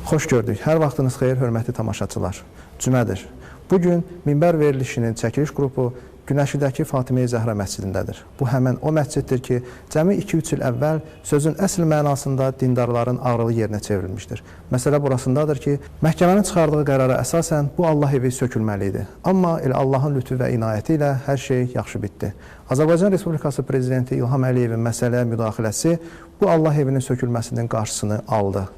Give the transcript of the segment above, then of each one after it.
Xoş gördük. Hər vaxtınız xeyir, hörmətli tamaşaçılar. Cümədir. Bugün minbər verilişinin çəkiliş qrupu Günəşidəki Fatimə-i Zəhra məscidindədir. Bu həmən o məsciddir ki, cəmi 2-3 il əvvəl sözün əsl mənasında dindarların ağrılı yerinə çevrilmişdir. Məsələ burasındadır ki, məhkəmənin çıxardığı qərara əsasən bu Allah evi sökülməli idi. Amma elə Allahın lütfü və inayəti ilə hər şey yaxşı bitdi. Azərbaycan Respublikası Prezidenti İlham Əliyevin məsələyə müdaxiləsi bu Allah evinin sökülməsinin qarşısını aldı.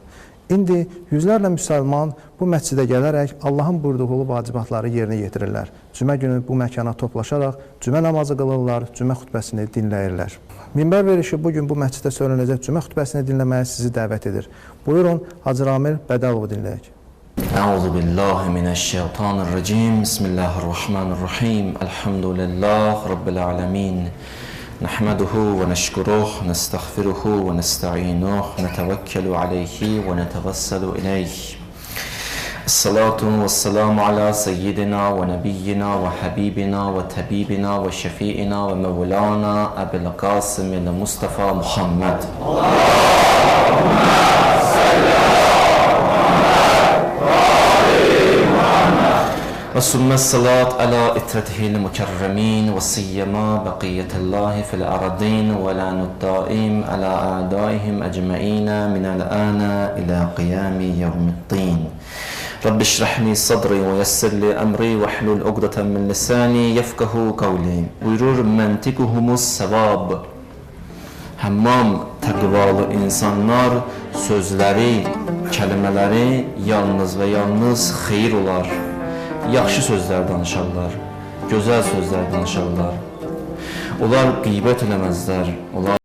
İndi yüzlərlə müsəlman bu məscidə gələrək Allahın buyurduğu vacibatları yerinə yetirirlər. Cümə günü bu məkana toplaşaraq cümə namazı qılırlar, cümə xutbəsini dinləyirlər. Minbər verişi bugün bu məscidə söylənəcək cümə xutbəsini dinləməyə sizi dəvət edir. Buyurun, Hacı Ramil Bədəlovu dinləyək. Əuzu billahi minəşşeytanirracim. Bismillahirrahmanirrahim. Elhamdülillahi Rabbil alemin. نحمده ونشكره نستغفره ونستعينه نتوكل عليه ونتوسل إليه الصلاة والسلام على سيدنا ونبينا وحبيبنا وطبيبنا وشفيعنا ومولانا أبي القاسم المصطفى محمد ثم الصلاة على إترته المكرمين وسيما بقية الله في الأرضين ولعن الدائم على أعدائهم أجمعين من الآن إلى قيام يوم الدين رب اشرح لي صدري ويسر لي أمري واحلل عقدة من لساني يفقه قولي buyurur mentikuhumus sevab. Həmmam təqvalı insanlar sözləri, kəlmələri yalnız və yalnız xeyir olar. Yaxşı sözlər danışarlar, gözəl sözlər danışarlar. Onlar qeybət eləməzlər, onlar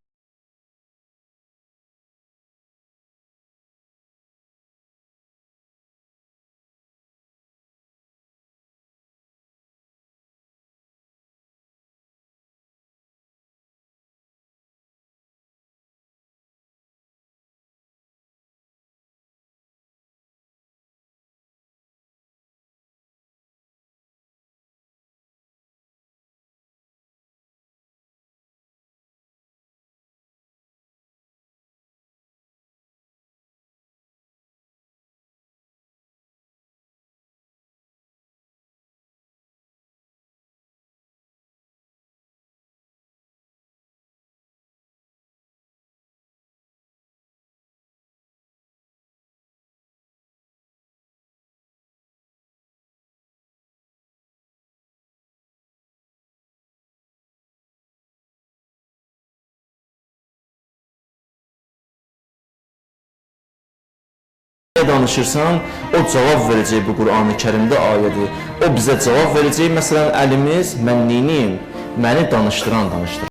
danışırsan, o cavab verəcək bu Qur'an-ı Kərimdə ayədir. O bizə cavab verəcək, məsələn, əlimiz, mən neyniyim? Məni danışdıran.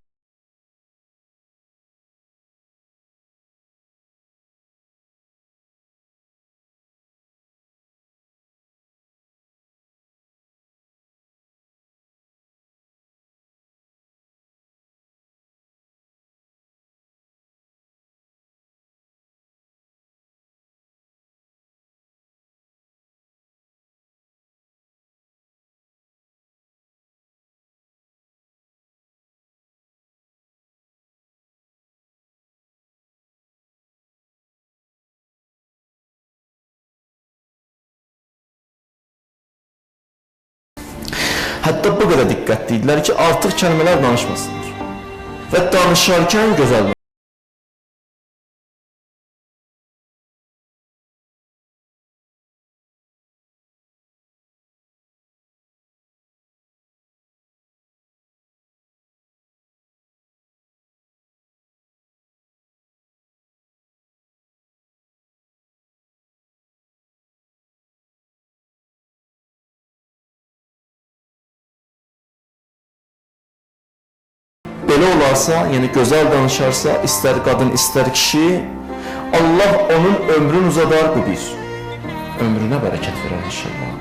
Hətta bu qədər diqqətli idilər ki, artıq kəlmələr danışmasınlar və danışarkən gözəl belə olarsa, yəni gözəl danışarsa, istər qadın, istər kişi, Allah onun ömrünü uzadar, bu bir. Ömrünə bərəkət verər inşallah.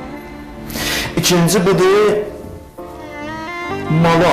İkinci budur, malı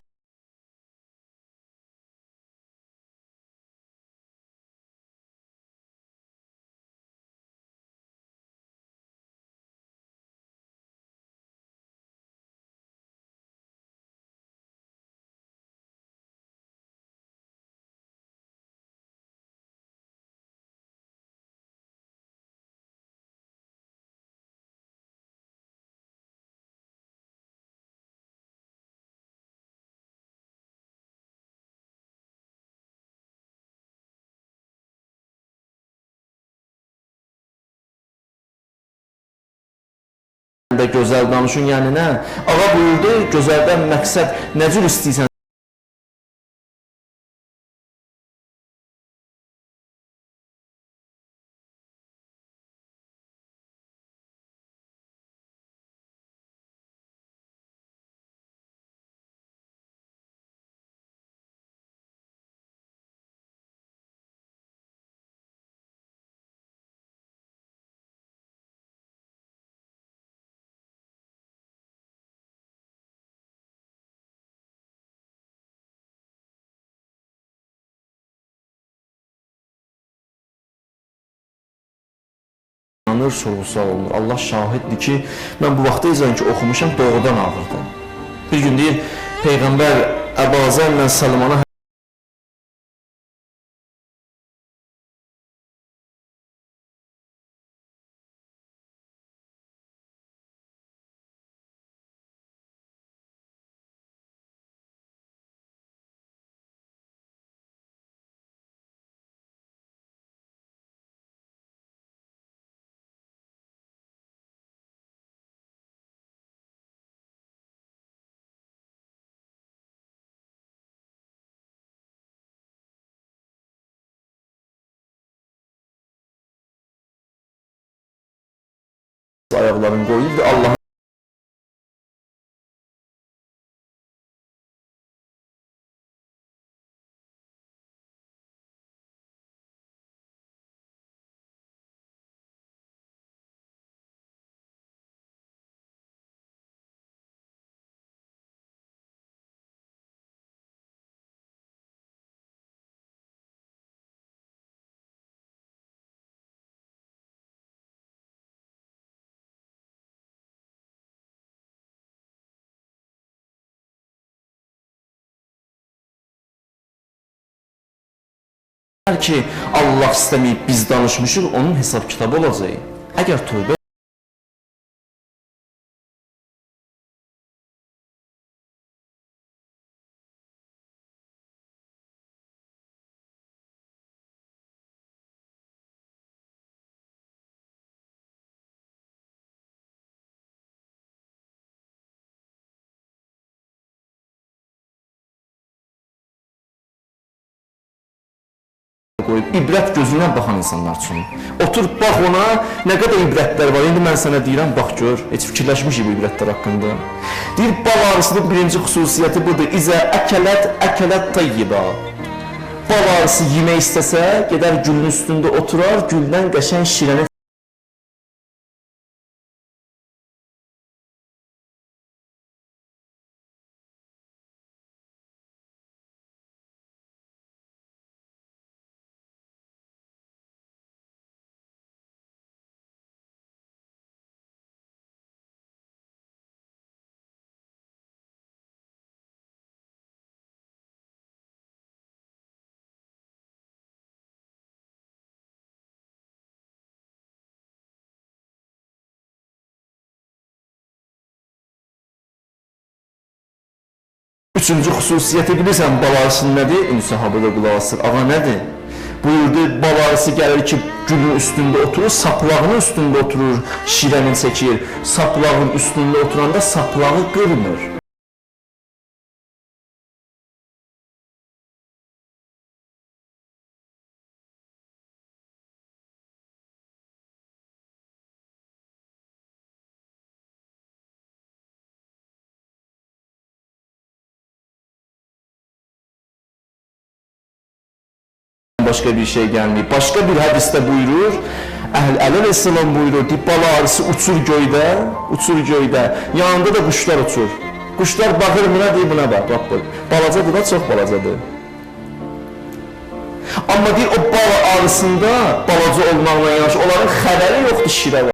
gözəl danışın, yəni nə? Ağa buyurdu, gözəldən məqsəd nə cür istəyirsən? Sorğu-sual olunur. Allah şahiddir ki, mən bu vaxtda ki oxumuşam, doğrudan ağırdım. Bir gün deyir, Peyğəmbər Əbazərlə Salmana ayaqlarını qoyur, Allah'ın ki, Allah istəməyib biz danışmışıq, onun hesab kitabı olacaq. Əgər tövbə qoyub, ibrət gözündən baxan insanlar üçün. Otur, bax ona, nə qədər ibrətlər var. İndi mən sənə deyirəm, bax gör, heç fikirləşmişik bu ibrətlər haqqında. Deyir, bal arısının birinci xüsusiyyəti budur. İzə əkələt tayyiba. Bal arısı yemək istəsə, gedər gülün üstündə oturar, güldən qəşəng şirəni Üçüncü xüsusiyyəti bilirsən, bal arısının nədir? Ünlü sahabə də qulaq asır. Ağa nədir? Buyurdu, bal arısı gəlir ki, gülün üstündə oturur, saplağının üstündə oturur, şirəni çəkir. Saplağın üstündə oturanda saplağı qırmır. Başka bir şey gelmiyor. Başka bir hadiste buyurur, Aleyhisselam buyurur, bal arısı uçur göydə, yanında da quşlar uçur. Quşlar baxır buna, deyir buna bax, balacadır da, çox balacadır. Amma deyir, o bal arısında balaca olmaqla yanaşı, onların xəbəri yoxdur şirə var.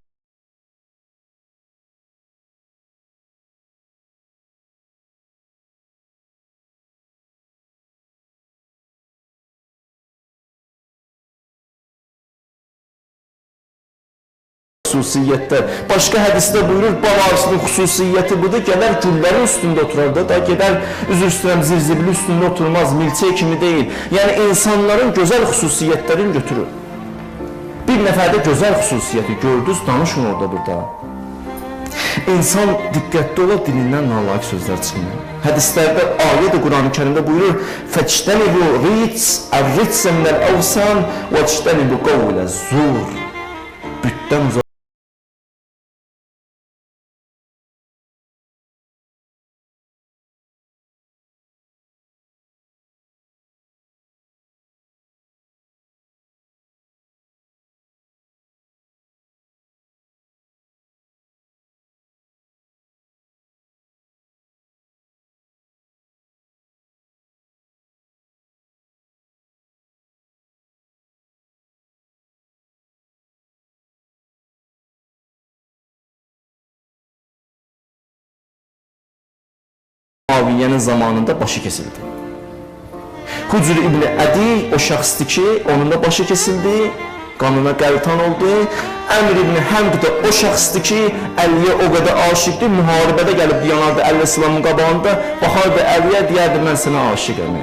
Xüsusiyyətlər. Başqa hədisdə buyurur, bal arısının xüsusiyyəti budur, gedər güllərin üstündə oturar da, gedər, üzr istəyirəm, zirzibili üstündə oturmaz, milçək kimi deyil. Yəni, insanların gözəl xüsusiyyətlərini götürür. Bir nəfərdə gözəl xüsusiyyəti gördünüz, danışın orada burada. İnsan diqqətli ola, dilindən nalayiq sözlər çıxmıyor. Hədislərdə ayədə Quran-ı Kərimdə buyurur: "Fəçtənibu ritsə minəl əvsan və çtənibu qavlə zur." Bütdən uzaq. Muaviyyənin zamanında başı kesildi. Hucr İbni Ədi o şəxsdir ki, onun da başı kesildi, qanına qəltan oldu. Əmr İbni Həmd də o şəxsdir ki, Əliyə o qədər aşiqdir, müharibədə gəlib yanardı Əli İslamın qabağında, baxardı Əliyə, deyərdi, mən sənə aşiqəm.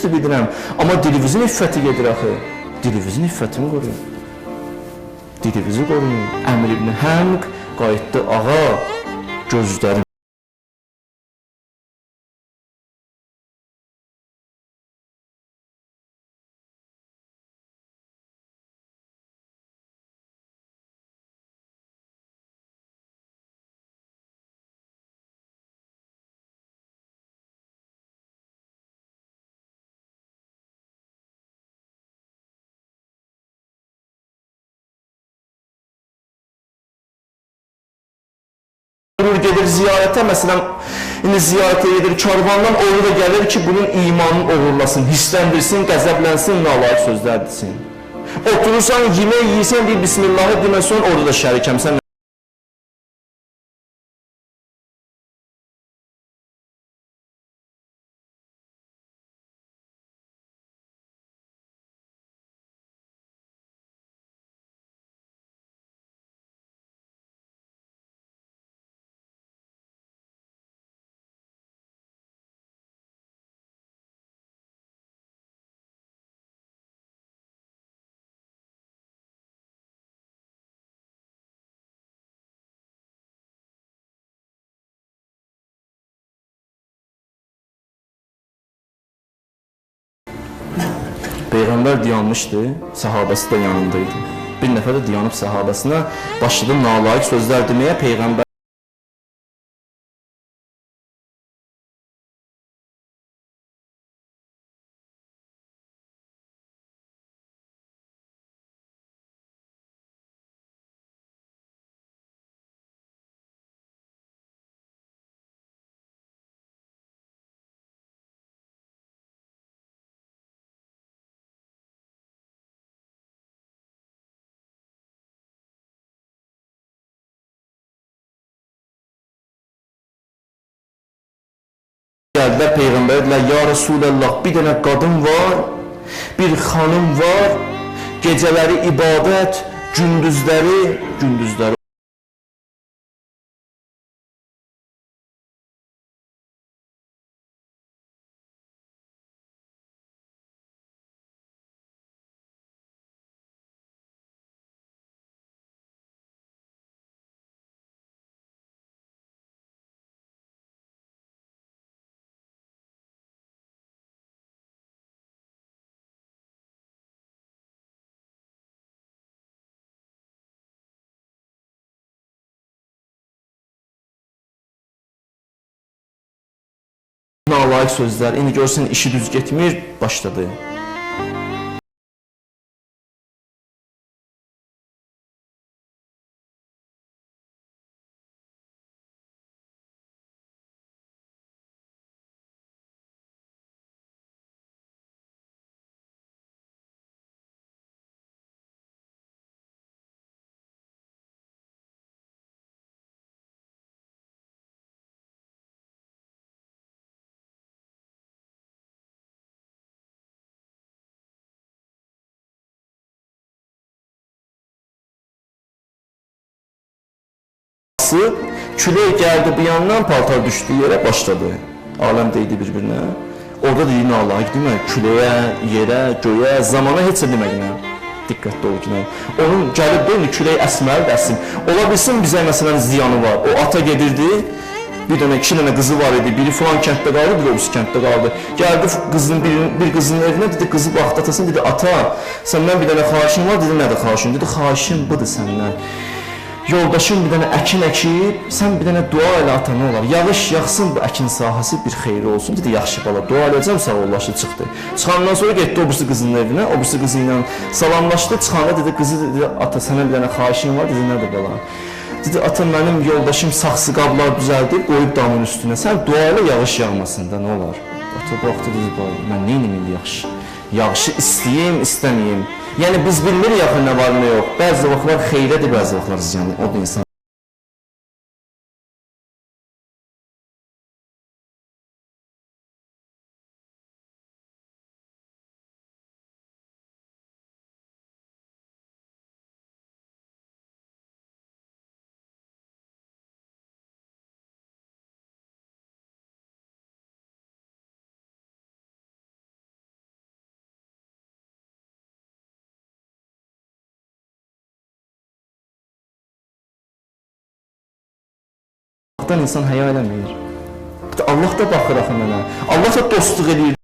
Bilirəm, amma dilinizin iffəti gedir axı. Dilinizin iffətini qoruyun. Dilinizi qoruyun. Əmr İbni Həmq qayıtdı, ağa, gözlərim. Gedir ziyarətə, məsələn, indi ziyarətə gedir, karvandan oğlu da gəlir ki, bunun imanını oğurlasın, hissləndirsin, qəzəblənsin, nalayiq sözlər desin. Oturursan, yemək yiyirsən, deyir, Bismillahı deməsən, orada da şərikəm, sən Peyğəmbər dayanmışdı, səhabəsi də yanındaydı. Bir nəfər də dayanıb səhabəsinə başladı nalayiq sözlər deməyə. Peyğəmbər gəldilər Peyğəmbərə dedilər, ya Rasulallah, bir dənə qadın var, bir xanım var, gecələri ibadət, gündüzləri nalayiq sözlər. İndi görsən işi düz getmir, başladı. basıb, külək gəldi bu yandan, paltar düşdü yerə, başladı. Aləm deydi bir-birinə. Orada deyir, nə Allah, demək, küləyə, yerə, göyə, zamana heç demək. Diqqətli ol ki, onun gəlib deyil, külək əsməlidir, əsim. Ola bilsin bizə məsələn ziyanı var. O ata gedirdi, bir dənə, iki dənə qızı var idi. Biri filan kənddə qaldı, biri o kənddə qaldı. Gəldi qızın, bir qızının evinə, dedi, qızı baxdı atasına, dedi, ata, səndən bir dənə xahişin var, dedi, nədir xahişin? Dedi, xahişim budur səndən. Yoldaşım bir dənə əkin əkib, sən bir dənə dua elə ata, nə olar? Yağış yaxsın, bu əkin sahəsi bir xeyri olsun. Dedi, yaxşı bala, dua eləyəcəm, sağollaşdı, çıxdı. Çıxandan sonra getdi o birisi qızının evinə, o birisi qızı ilə salamlaşdı, çıxanda dedi, qızı dedi, ata, sənə bir dənə xahişin var, dedi, nədir bala? Dedi, ata, mənim yoldaşım saxsı qablar düzəldib, qoyub damın üstünə. Sən dua elə yağış yağmasın da, nə olar? Ata baxdı, dedi, mən neynim indi yaxşı? Yağışı istəyim, istəməyim. Yəni biz bilmirik yaxın nə var, nə yox. Bəzi vaxtlar xeyrədir, bəzi vaxtlar ziyanlı. O da insan. Allahdan insan həya eləmir. Allah da baxır axı mənə. Allah da dostluq edir.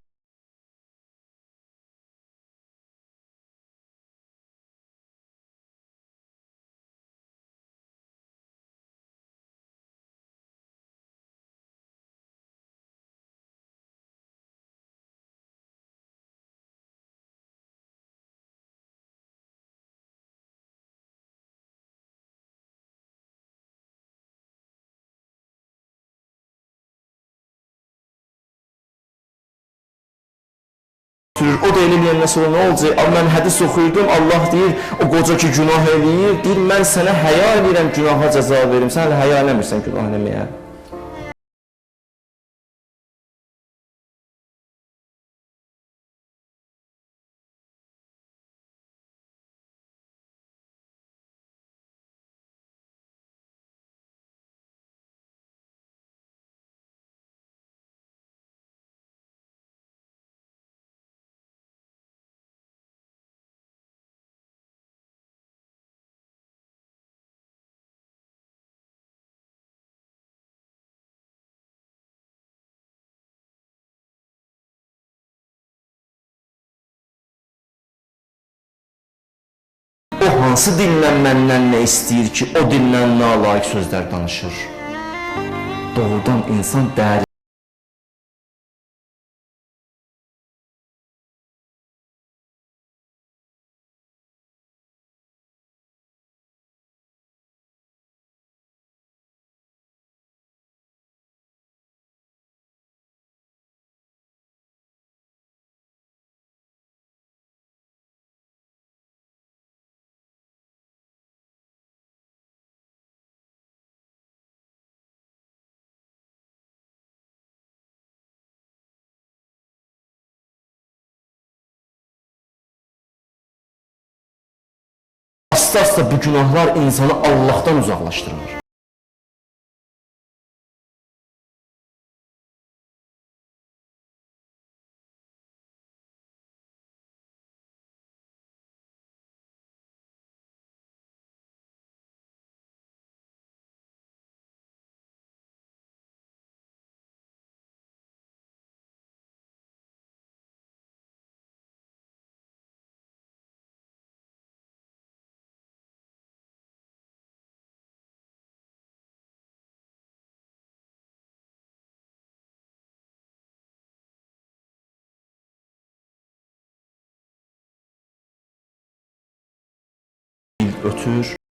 O da eləyəndən sonra nə olacaq? Mən hədis oxuyurdum, Allah deyir, o qoca ki günah eləyir, deyir, mən sənə həya eləyirəm, günaha cəza verim. Sən hələ həya eləmirsən günah eləməyə. O hansı dillə məndən nə istəyir ki, o dillə nalayiq sözlər danışır? Doğrudan insan dəyəri Asla bu günahlar insanı Allah'tan uzaqlaşdırır. Ötür.